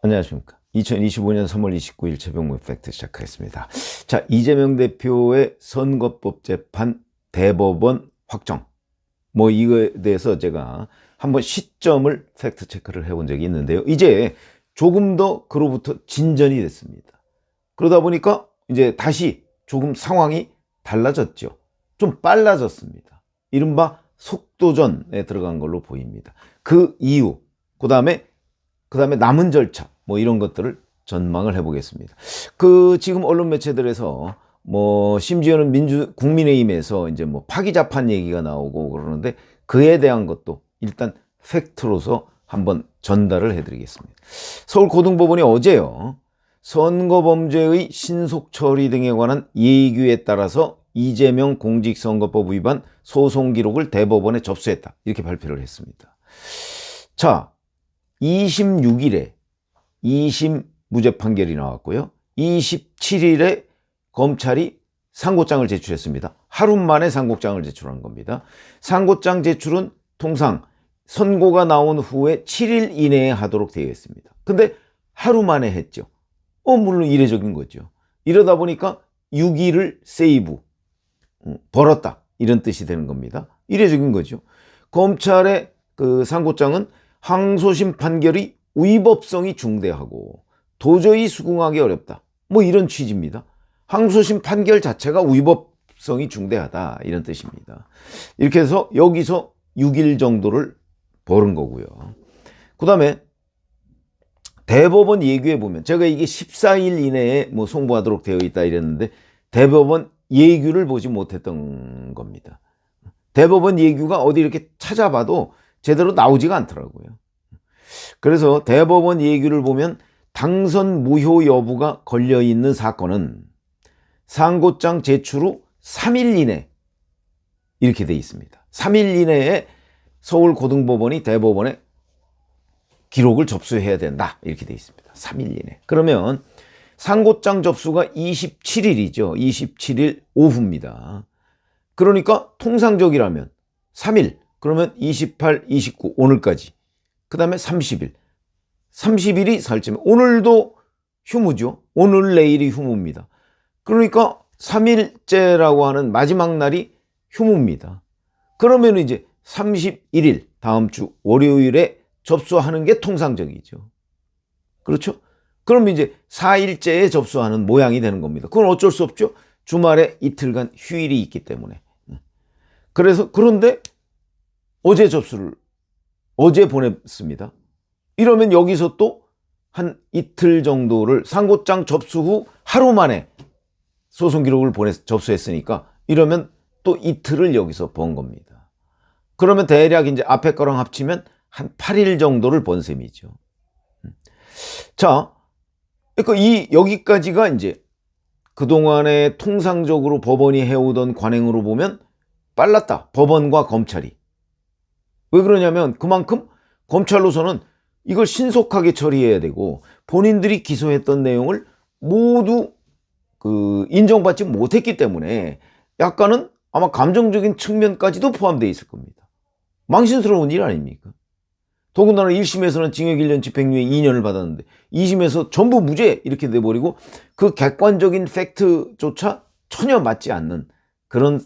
안녕하십니까. 2025년 3월 29일 최병무 팩트 시작하겠습니다. 자, 이재명 대표의 선거법 재판 대법원 확정. 이거에 대해서 제가 한번 시점을 팩트 체크를 해본 적이 있는데요. 이제 조금 더 그로부터 진전이 됐습니다. 그러다 보니까 이제 다시 조금 상황이 달라졌죠. 좀 빨라졌습니다. 이른바 속도전에 들어간 걸로 보입니다. 그 이유, 그 다음에 남은 절차, 이런 것들을 전망을 해보겠습니다. 지금 언론 매체들에서 심지어는 국민의힘에서 이제 파기자판 얘기가 나오고 그러는데 그에 대한 것도 일단 팩트로서 한번 전달을 해드리겠습니다. 서울고등법원이 어제요, 선거범죄의 신속 처리 등에 관한 예규에 따라서 이재명 공직선거법 위반 소송 기록을 대법원에 접수했다. 이렇게 발표를 했습니다. 자, 26일에 2심 무죄 판결이 나왔고요. 27일에 검찰이 상고장을 제출했습니다. 하루 만에 상고장을 제출한 겁니다. 상고장 제출은 통상 선고가 나온 후에 7일 이내에 하도록 되어 있습니다. 근데 하루 만에 했죠. 물론 이례적인 거죠. 이러다 보니까 6일을 세이브, 벌었다, 이런 뜻이 되는 겁니다. 이례적인 거죠. 검찰의 상고장은 항소심 판결이 위법성이 중대하고 도저히 수긍하기 어렵다, 이런 취지입니다. 항소심 판결 자체가 위법성이 중대하다, 이런 뜻입니다. 이렇게 해서 여기서 6일 정도를 벌은 거고요. 그 다음에 대법원 예규에 보면, 제가 이게 14일 이내에 송부하도록 되어 있다 이랬는데 대법원 예규를 보지 못했던 겁니다. 대법원 예규가 어디 이렇게 찾아봐도 제대로 나오지가 않더라고요. 그래서 대법원 예규를 보면 당선 무효 여부가 걸려있는 사건은 상고장 제출 후 3일 이내, 이렇게 돼 있습니다. 3일 이내에 서울고등법원이 대법원에 기록을 접수해야 된다, 이렇게 돼 있습니다. 3일 이내. 그러면 상고장 접수가 27일이죠. 27일 오후입니다. 그러니까 통상적이라면 3일, 그러면 28, 29, 오늘까지. 그 다음에 30일. 30일이 사흘째면 오늘도 휴무죠. 오늘 내일이 휴무입니다. 그러니까 3일째라고 하는 마지막 날이 휴무입니다. 그러면 이제 31일, 다음 주 월요일에 접수하는 게 통상적이죠. 그렇죠? 그럼 이제 4일째에 접수하는 모양이 되는 겁니다. 그건 어쩔 수 없죠. 주말에 이틀간 휴일이 있기 때문에. 그런데 어제 보냈습니다. 이러면 여기서 또 한 이틀 정도를, 상고장 접수 후 하루 만에 소송 기록을 접수했으니까 이러면 또 이틀을 여기서 번 겁니다. 그러면 대략 이제 앞에 거랑 합치면 한 8일 정도를 번 셈이죠. 자, 그러니까 여기까지가 이제 그동안에 통상적으로 법원이 해오던 관행으로 보면 빨랐다, 법원과 검찰이. 왜 그러냐면 그만큼 검찰로서는 이걸 신속하게 처리해야 되고 본인들이 기소했던 내용을 모두 인정받지 못했기 때문에 약간은 아마 감정적인 측면까지도 포함되어 있을 겁니다. 망신스러운 일 아닙니까? 더군다나 1심에서는 징역 1년 집행유예 2년을 받았는데 2심에서 전부 무죄 이렇게 돼버리고 그 객관적인 팩트조차 전혀 맞지 않는 그런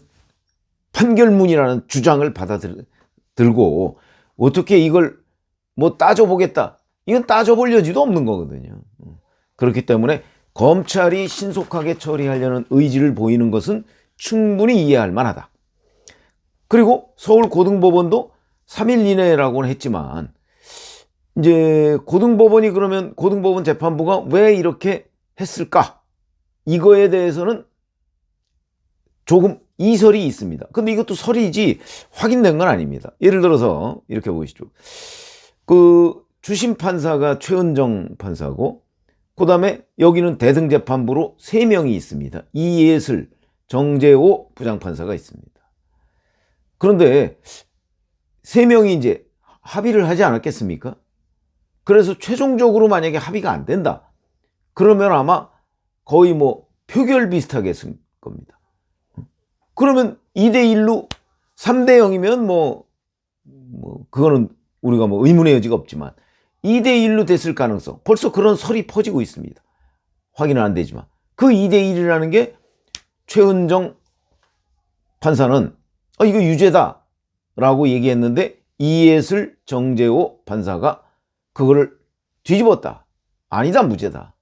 판결문이라는 주장을 받아들고 어떻게 이걸 따져보겠다, 이건 따져볼 여지도 없는 거거든요. 그렇기 때문에 검찰이 신속하게 처리하려는 의지를 보이는 것은 충분히 이해할 만하다. 그리고 서울고등법원도 3일 이내라고는 했지만 이제 고등법원 재판부가 왜 이렇게 했을까? 이거에 대해서는 조금 이설이 있습니다. 근데 이것도 설이지 확인된 건 아닙니다. 예를 들어서 이렇게 보시죠. 주심 판사가 최은정 판사고, 그 다음에 여기는 대등재판부로 3명이 있습니다. 이예슬, 정재호 부장판사가 있습니다. 그런데 3명이 이제 합의를 하지 않았겠습니까? 그래서 최종적으로 만약에 합의가 안 된다, 그러면 아마 거의 표결 비슷하게 했을 겁니다. 그러면 2대1로 3대0이면 그거는 우리가 뭐 의문의 여지가 없지만 2대1로 됐을 가능성, 벌써 그런 설이 퍼지고 있습니다. 확인은 안 되지만 그 2대1이라는 게 최은정 판사는 이거 유죄다 라고 얘기했는데 이예슬 정재호 판사가 그거를 뒤집었다. 아니다, 무죄다.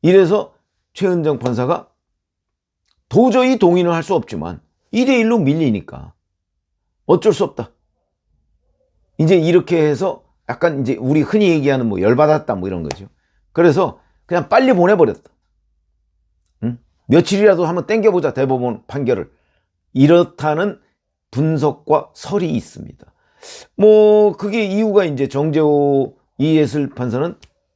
이래서 최은정 판사가 도저히 동의는 할 수 없지만 2대1로 밀리니까 어쩔 수 없다. 이제 이렇게 해서 약간 이제 우리 흔히 얘기하는 뭐 열받았다 뭐 이런 거죠. 그래서 그냥 빨리 보내버렸다. 응? 며칠이라도 한번 땡겨보자, 대법원 판결을. 이렇다는 분석과 설이 있습니다. 뭐 그게 이유가 이제 정재호 이예슬 판사는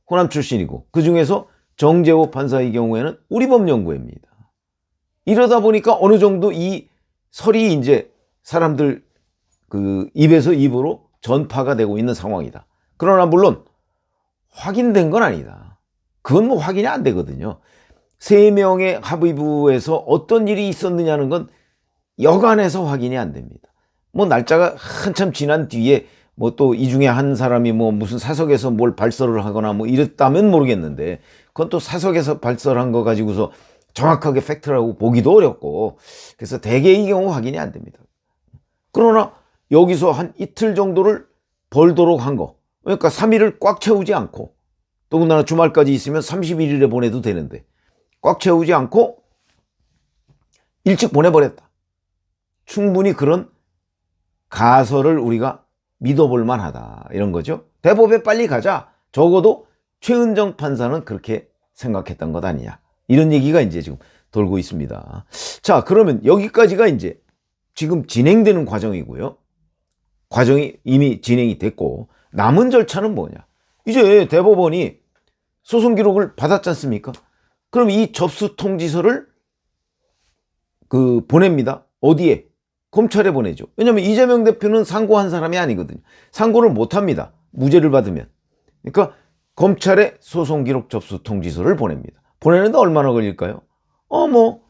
호남 출신이고 그 중에서 정재호 판사의 경우에는 우리법연구회입니다. 이러다 보니까 어느 정도 이 설이 이제 사람들 그 입에서 입으로 전파가 되고 있는 상황이다. 그러나 물론 확인된 건 아니다. 그건 뭐 확인이 안 되거든요. 3명의 합의부에서 어떤 일이 있었느냐는 건 여간해서 확인이 안 됩니다. 뭐 날짜가 한참 지난 뒤에 뭐 또 이 중에 한 사람이 뭐 무슨 사석에서 뭘 발설을 하거나 뭐 이랬다면 모르겠는데 그건 또 사석에서 발설한 거 가지고서 정확하게 팩트라고 보기도 어렵고 그래서 대개의 경우 확인이 안 됩니다. 그러나 여기서 한 이틀 정도를 벌도록 한 거, 그러니까 3일을 꽉 채우지 않고 더군다나 주말까지 있으면 31일에 보내도 되는데 꽉 채우지 않고 일찍 보내버렸다. 충분히 그런 가설을 우리가 믿어볼 만하다 이런 거죠. 대법에 빨리 가자. 적어도 최은정 판사는 그렇게 생각했던 것 아니냐 이런 얘기가 이제 지금 돌고 있습니다. 자, 그러면 여기까지가 이제 지금 진행되는 과정이고요. 과정이 이미 진행이 됐고 남은 절차는 뭐냐? 이제 대법원이 소송 기록을 받았지 않습니까? 그럼 이 접수 통지서를 보냅니다. 어디에? 검찰에 보내죠. 왜냐하면 이재명 대표는 상고한 사람이 아니거든요. 상고를 못합니다. 무죄를 받으면. 그러니까 검찰에 소송 기록 접수 통지서를 보냅니다. 보내는데 얼마나 걸릴까요? 뭐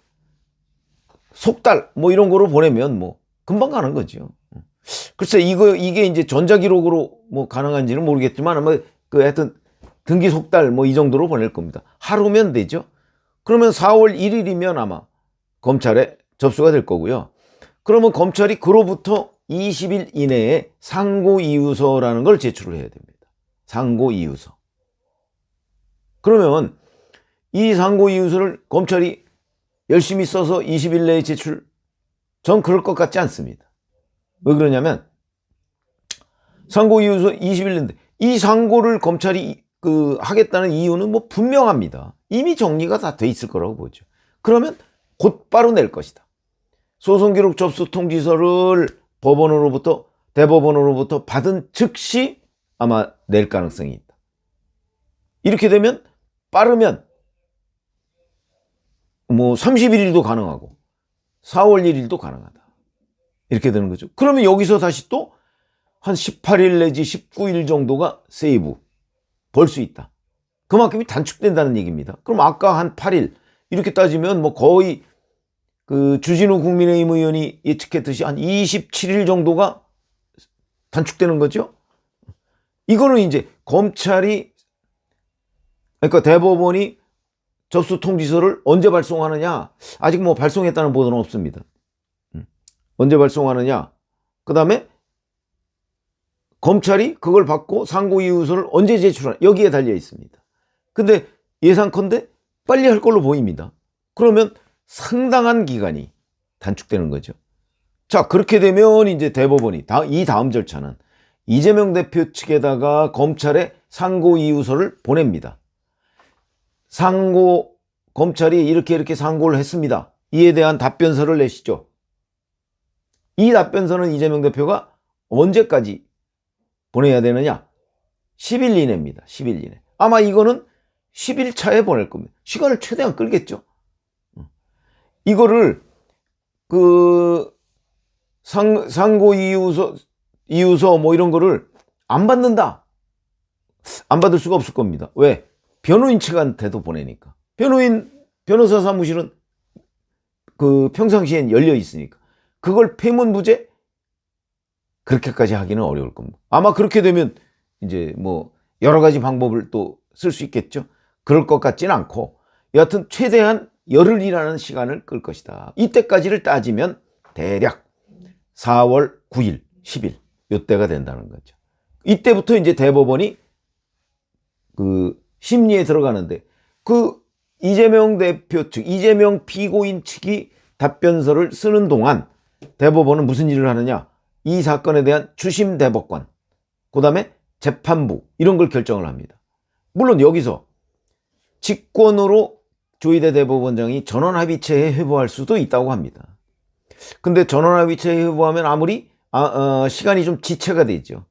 석 달 뭐 이런 거로 보내면 뭐 금방 가는 거죠. 글쎄 이게 이제 전자기록으로 뭐 가능한지는 모르겠지만 뭐 하여튼 등기 석 달 뭐 이 정도로 보낼 겁니다. 하루면 되죠. 그러면 4월 1일이면 아마 검찰에 접수가 될 거고요. 그러면 검찰이 그로부터 20일 이내에 상고이유서라는 걸 제출을 해야 됩니다. 상고이유서. 그러면 이 상고이유서를 검찰이 열심히 써서 20일 내에 제출, 전 그럴 것 같지 않습니다. 왜 그러냐면 상고이유서 20일 내인데 이 상고를 검찰이 하겠다는 이유는 뭐 분명합니다. 이미 정리가 다 돼 있을 거라고 보죠. 그러면 곧바로 낼 것이다. 소송기록 접수 통지서를 대법원으로부터 받은 즉시 아마 낼 가능성이 있다. 이렇게 되면 빠르면 뭐 31일도 가능하고 4월 1일도 가능하다. 이렇게 되는 거죠. 그러면 여기서 다시 또 한 18일 내지 19일 정도가 세이브 벌 수 있다. 그만큼이 단축된다는 얘기입니다. 그럼 아까 한 8일 이렇게 따지면 뭐 거의 주진우 국민의힘 의원이 예측했듯이 한 27일 정도가 단축되는 거죠. 이거는 이제 검찰이 그러니까 대법원이 접수 통지서를 언제 발송하느냐? 아직 뭐 발송했다는 보도는 없습니다. 언제 발송하느냐? 그 다음에 검찰이 그걸 받고 상고이유서를 언제 제출하느냐? 여기에 달려 있습니다. 근데 예상컨대 빨리 할 걸로 보입니다. 그러면 상당한 기간이 단축되는 거죠. 자, 그렇게 되면 이제 대법원이 이 다음 절차는 이재명 대표 측에다가 검찰에 상고이유서를 보냅니다. 검찰이 이렇게 상고를 했습니다. 이에 대한 답변서를 내시죠. 이 답변서는 이재명 대표가 언제까지 보내야 되느냐? 10일 이내입니다. 10일 이내. 아마 이거는 10일 차에 보낼 겁니다. 시간을 최대한 끌겠죠. 이거를 상고이유서 뭐 이런 거를 안 받는다. 안 받을 수가 없을 겁니다. 왜? 변호인 측한테도 보내니까. 변호사 사무실은 평상시엔 열려 있으니까. 그걸 폐문부제? 그렇게까지 하기는 어려울 겁니다. 아마 그렇게 되면 이제 뭐 여러 가지 방법을 또 쓸 수 있겠죠. 그럴 것 같지는 않고 여하튼 최대한 열흘이라는 시간을 끌 것이다. 이때까지를 따지면 대략 4월 9일, 10일 이때가 된다는 거죠. 이때부터 이제 대법원이 그 심리에 들어가는데 그 이재명 대표 측, 이재명 피고인 측이 답변서를 쓰는 동안 대법원은 무슨 일을 하느냐? 이 사건에 대한 주심 대법관, 그 다음에 재판부 이런 걸 결정을 합니다. 물론 여기서 직권으로 조희대 대법원장이 전원합의체에 회부할 수도 있다고 합니다. 근데 전원합의체에 회부하면 아무리 시간이 좀 지체가 되죠.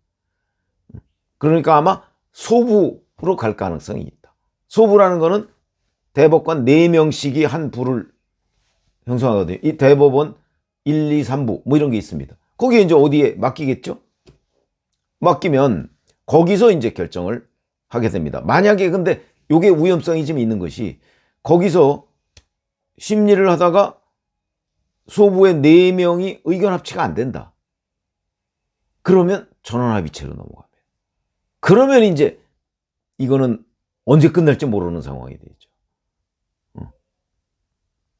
그러니까 아마 소부로 갈 가능성이 있다. 소부라는 거는 대법관 4명씩이 한 부를 형성하거든요. 이 대법원 1, 2, 3부 뭐 이런 게 있습니다. 거기에 이제 어디에 맡기겠죠? 맡기면 거기서 이제 결정을 하게 됩니다. 만약에 근데 요게 위험성이 좀 있는 것이 거기서 심리를 하다가 소부의 4명이 의견 합치가 안 된다. 그러면 전원합의체로 넘어갑니다. 그러면 이제 이거는 언제 끝날지 모르는 상황이 되죠.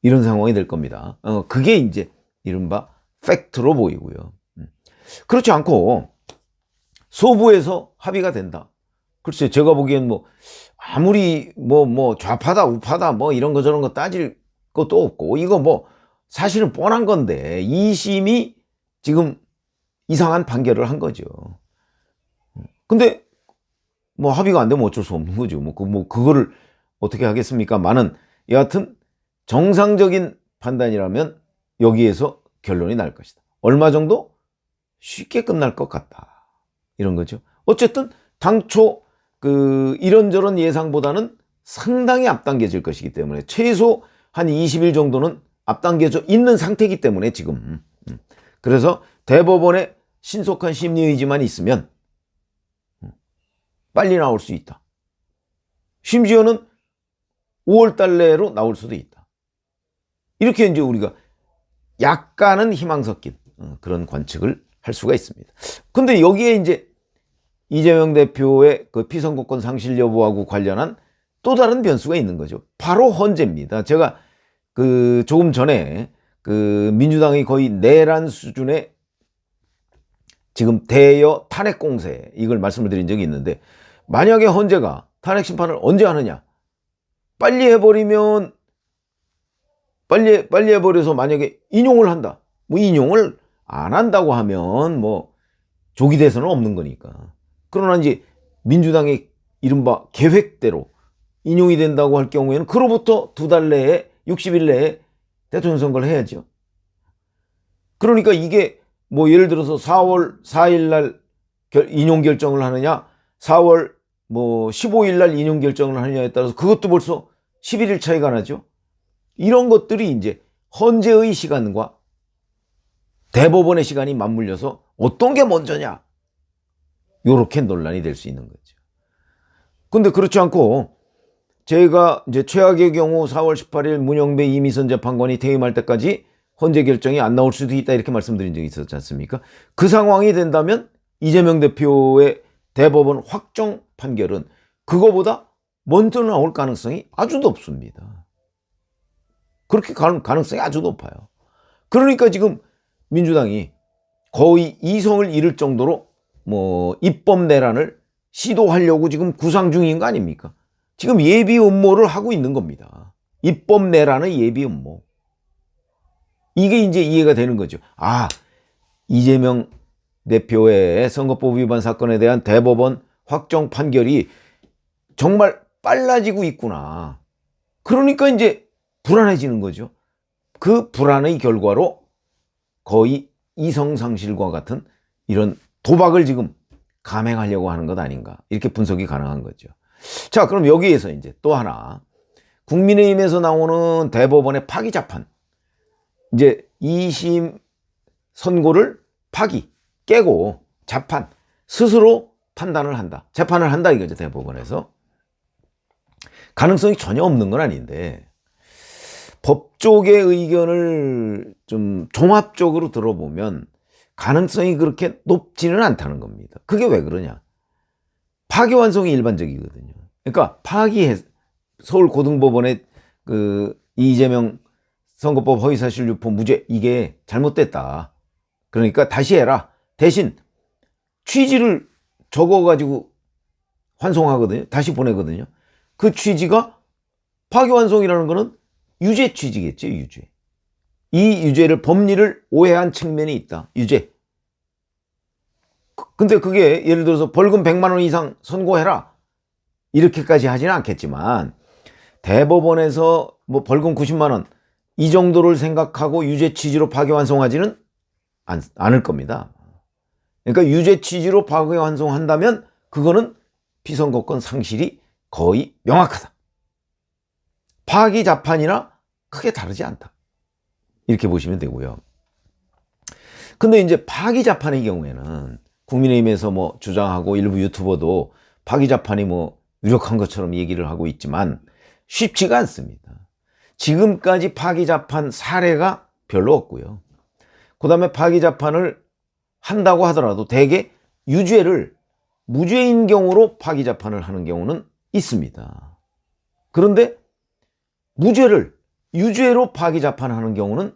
이런 상황이 될 겁니다. 그게 이제 이른바 팩트로 보이고요. 그렇지 않고 소부에서 합의가 된다. 글쎄 제가 보기엔 뭐 아무리 뭐 좌파다 우파다 뭐 이런 거 저런 거 따질 것도 없고 이거 뭐 사실은 뻔한 건데 2심이 지금 이상한 판결을 한 거죠. 근데 뭐 합의가 안 되면 어쩔 수 없는 거죠. 그거를 어떻게 하겠습니까? 많은 여하튼 정상적인 판단이라면 여기에서 결론이 날 것이다. 얼마 정도? 쉽게 끝날 것 같다. 이런 거죠. 어쨌든 당초 그 이런저런 예상보다는 상당히 앞당겨질 것이기 때문에 최소 한 20일 정도는 앞당겨져 있는 상태이기 때문에 지금 그래서 대법원의 신속한 심리의지만 있으면 빨리 나올 수 있다. 심지어는 5월 달 내로 나올 수도 있다. 이렇게 이제 우리가 약간은 희망 섞인 그런 관측을 할 수가 있습니다. 근데 여기에 이제 이재명 대표의 그 피선거권 상실 여부하고 관련한 또 다른 변수가 있는 거죠. 바로 헌재입니다. 제가 그 조금 전에 그 민주당이 거의 내란 수준의 지금 대여 탄핵 공세 이걸 말씀을 드린 적이 있는데 만약에 헌재가 탄핵 심판을 언제 하느냐? 빨리 해버리면 빨리 해버려서 만약에 인용을 한다. 뭐 인용을 안 한다고 하면 뭐 조기 대선은 없는 거니까. 그러나 이제 민주당의 이른바 계획대로 인용이 된다고 할 경우에는 그로부터 2달 내에 60일 내에 대통령 선거를 해야죠. 그러니까 이게 뭐 예를 들어서 4월 4일 날 인용 결정을 하느냐 4월 뭐 15일 날 인용 결정을 하느냐에 따라서 그것도 벌써 11일 차이가 나죠. 이런 것들이 이제 헌재의 시간과 대법원의 시간이 맞물려서 어떤 게 먼저냐 요렇게 논란이 될 수 있는 거죠. 근데 그렇지 않고 제가 이제 최악의 경우 4월 18일 문영배 이미선 재판관이 퇴임할 때까지 헌재 결정이 안 나올 수도 있다 이렇게 말씀드린 적이 있었지 않습니까? 그 상황이 된다면 이재명 대표의 대법원 확정 판결은 그거보다 먼저 나올 가능성이 아주 높습니다. 그렇게 가능성이 아주 높아요. 그러니까 지금 민주당이 거의 이성을 잃을 정도로 뭐 입법 내란을 시도하려고 지금 구상 중인 거 아닙니까? 지금 예비 음모를 하고 있는 겁니다. 입법 내란의 예비 음모. 이게 이제 이해가 되는 거죠. 아, 이재명 대표의 선거법 위반 사건에 대한 대법원 확정 판결이 정말 빨라지고 있구나. 그러니까 이제 불안해지는 거죠. 그 불안의 결과로 거의 이성상실과 같은 이런 도박을 지금 감행하려고 하는 것 아닌가. 이렇게 분석이 가능한 거죠. 자, 그럼 여기에서 이제 또 하나. 국민의힘에서 나오는 대법원의 파기 재판. 이제 2심 선고를 깨고 재판, 스스로 판단을 한다. 재판을 한다 이거죠, 대법원에서. 가능성이 전혀 없는 건 아닌데, 법조계 의견을 좀 종합적으로 들어보면, 가능성이 그렇게 높지는 않다는 겁니다. 그게 왜 그러냐? 파기환송이 일반적이거든요. 그러니까 서울고등법원의 그 이재명 선거법 허위사실 유포 무죄 이게 잘못됐다. 그러니까 다시 해라. 대신 취지를 적어가지고 환송하거든요. 다시 보내거든요. 그 취지가 파기환송이라는 거는 유죄 취지겠죠. 유죄. 이 유죄를 법리를 오해한 측면이 있다. 유죄. 근데 그게 예를 들어서 벌금 100만 원 이상 선고해라. 이렇게까지 하지는 않겠지만 대법원에서 뭐 벌금 90만 원 이 정도를 생각하고 유죄 취지로 파기환송하지는 않을 겁니다. 그러니까 유죄 취지로 파기환송한다면 그거는 피선거권 상실이 거의 명확하다. 파기자판이나 크게 다르지 않다. 이렇게 보시면 되고요. 근데 이제 파기자판의 경우에는 국민의힘에서 뭐 주장하고 일부 유튜버도 파기자판이 뭐 유력한 것처럼 얘기를 하고 있지만 쉽지가 않습니다. 지금까지 파기자판 사례가 별로 없고요. 그 다음에 파기자판을 한다고 하더라도 대개 유죄를 무죄인 경우로 파기자판을 하는 경우는 있습니다. 그런데 무죄를 유죄로 파기자판하는 경우는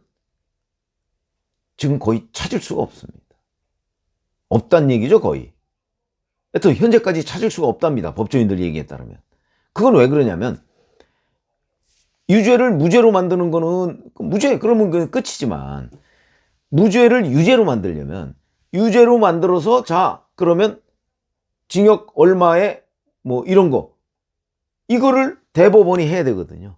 지금 거의 찾을 수가 없습니다. 없다는 얘기죠, 거의. 하여튼 현재까지 찾을 수가 없답니다. 법조인들 얘기에 따르면. 그건 왜 그러냐면 유죄를 무죄로 만드는 거는 무죄 그러면 그냥 끝이지만 무죄를 유죄로 만들려면 유죄로 만들어서 자 그러면 징역 얼마에 뭐 이런 거 이거를 대법원이 해야 되거든요.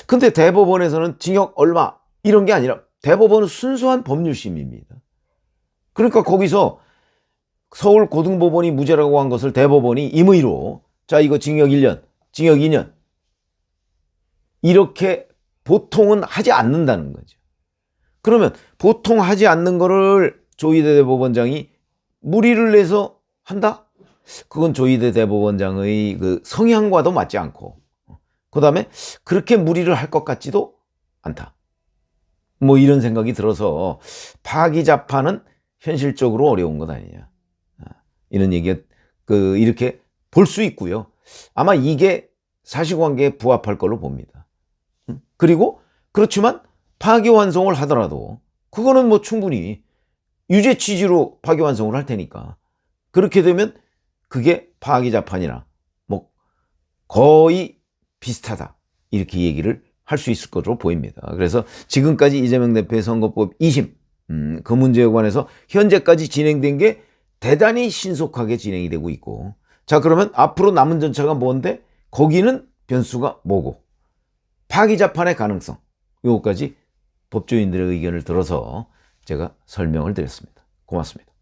근데 대법원에서는 징역 얼마 이런 게 아니라 대법원은 순수한 법률심입니다. 그러니까 거기서 서울고등법원이 무죄라고 한 것을 대법원이 임의로 자 이거 징역 1년, 징역 2년 이렇게 보통은 하지 않는다는 거죠. 그러면 보통 하지 않는 거를 조희대 대법원장이 무리를 내서 한다? 그건 조희대 대법원장의 그 성향과도 맞지 않고 그 다음에 그렇게 무리를 할 것 같지도 않다. 뭐 이런 생각이 들어서 파기자판은 현실적으로 어려운 것 아니냐. 이런 얘기가 이렇게 볼 수 있고요. 아마 이게 사실관계에 부합할 걸로 봅니다. 그리고 그렇지만 파기환송을 하더라도 그거는 뭐 충분히 유죄 취지로 파기환송을 할 테니까 그렇게 되면 그게 파기자판이나 뭐 거의 비슷하다 이렇게 얘기를 할 수 있을 것으로 보입니다. 그래서 지금까지 이재명 대표의 선거법 2심 그 문제에 관해서 현재까지 진행된 게 대단히 신속하게 진행이 되고 있고 자 그러면 앞으로 남은 전차가 뭔데 거기는 변수가 뭐고 파기자판의 가능성 요거까지 법조인들의 의견을 들어서 제가 설명을 드렸습니다. 고맙습니다.